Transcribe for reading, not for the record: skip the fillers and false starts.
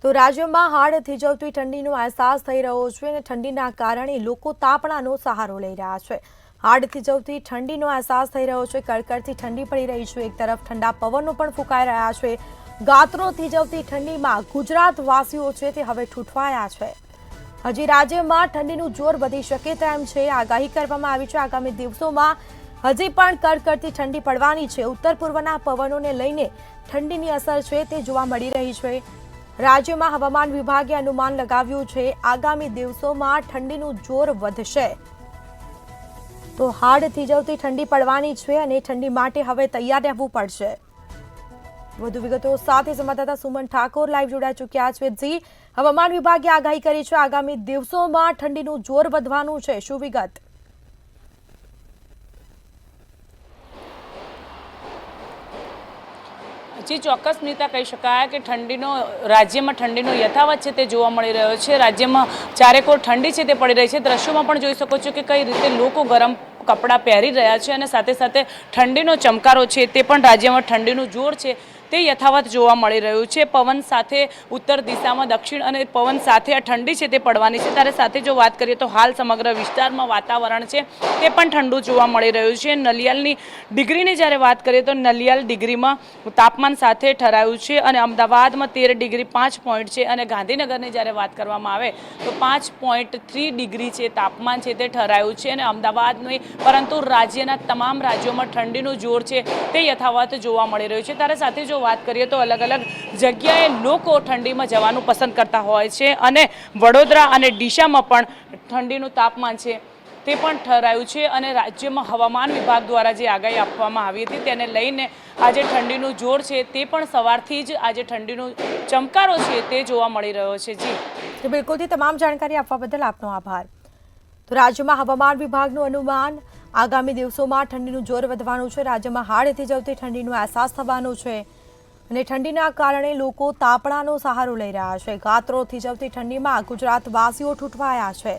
તો રાજ્યમાં હાડ થીજવતી ઠંડીનો અહેસાસ થઈ રહ્યો છે અને ઠંડીના કારણે લોકો તાપણાનો સહારો લઈ રહ્યા છે। હાડ થીજવતી ઠંડીનો અહેસાસ થઈ રહ્યો છે। કડકડતી ઠંડી પડી રહી છે। એક તરફ ઠંડા પવનો પણ ફૂંકાઈ રહ્યા છે। ગાત્રો થીજવતી ઠંડીમાં ગુજરાતવાસીઓ છે તે હવે ઠૂઠવાયા છે। હજી રાજ્યમાં ઠંડીનું જોર વધી શકે તેમ છે। આગાહી કરવામાં આવી છે। આગામી દિવસોમાં હજી પણ કડકડતી ઠંડી પડવાની છે। ઉત્તર પૂર્વના પવનોને લઈને ઠંડીની અસર છે તે જોવા મળી રહી છે। રાજ્યમાં હવામાન વિભાગે અનુમાન લગાવ્યું છે આગામી દિવસોમાં ઠંડીનું જોર વધશે। તો હાડ થીજવતી ઠંડી પડવાની છે અને ઠંડી માટે હવે તૈયાર રહેવું પડશે। વધુ વિગતો સાથે સંવાદદાતા સુમન ઠાકોર લાઈવ જોડાઈ ચૂક્યા છે। જી, હવામાન વિભાગે આગાહી કરી છે આગામી દિવસોમાં ઠંડીનું જોર વધવાનું છે, શું વિગત? जी चौक्कस नीता कही शकाय कि ठंडीनो राज्य में ठंडीनो यथावत है जोवा मळी रह्यो छे। राज्य में चारेकोर ठंडी है पड़ी रही है। दृश्यों में पण जोई शको छो कि कई रीते लोग गरम कपड़ा पहरी रह्या छे अने साथे साथे ठंडीनो चमकारो छे ते पण राज्य में ठंडीनुं जोर छे ते यथावत जोवा मळी रह्युं छे। पवन साथे उत्तर दिशा में दक्षिण अने पवन साथे आ ठंडी छे ते पड़वानी छे। त्यारे साथे जो बात करीए तो हाल समग्र विस्तार में वातावरण छे ते पण ठंडू जोवा मळी रह्युं छे। नलियालनी डिग्रीनी ज्यारे बात करीए तो नलियाल डिग्री में तापमान साथे ठरायुं छे अने अमदावाद में 13 डिग्री 5 पॉइंट छे अने गांधीनगरनी ज्यारे बात करवामां आवे तो 5.3 डिग्री छे तापमान छे ते ठरायुं छे। अने अमदावादनी परंतु राज्यना तमाम राज्यों में ठंडीनुं जोर छे ते यथावत जोवा मळी रह्युं छे। त्यारे साथे जो बात करिए तो अलग अलग जग्याए लोको ठंडी में जवानुं पसंद करता होय छे अने वडोदरा अने डीशामां पण ठंडीनुं तापमान छे ते पण ठरायुं छे। अने राज्यमां हवामान विभाग द्वारा जे आगाही आपवामां आवी हती तेने लईने आजे ठंडीनुं जोर छे ते पण सवारथी ज आजे ठंडीनो चमकारो छे ते जोवा मळी रह्यो छे। जी तो बिल्कुल तमाम जानकारी आपवा बदल आपनो आभार। तो राज्यમાં હવામાન વિભાગનું અનુમાન આગામી દિવસોમાં ઠંડીનું જોર વધવાનું છે। રાજ્યમાં હાડ થીજવતી ઠંડીનો અહેસાસ થવાનો છે અને ઠંડીના કારણે લોકો તાપણાનો સહારો લઈ રહ્યા છે। ગાત્રો થીજવતી ઠંડીમાં ગુજરાતવાસીઓ ઠૂઠવાયા છે।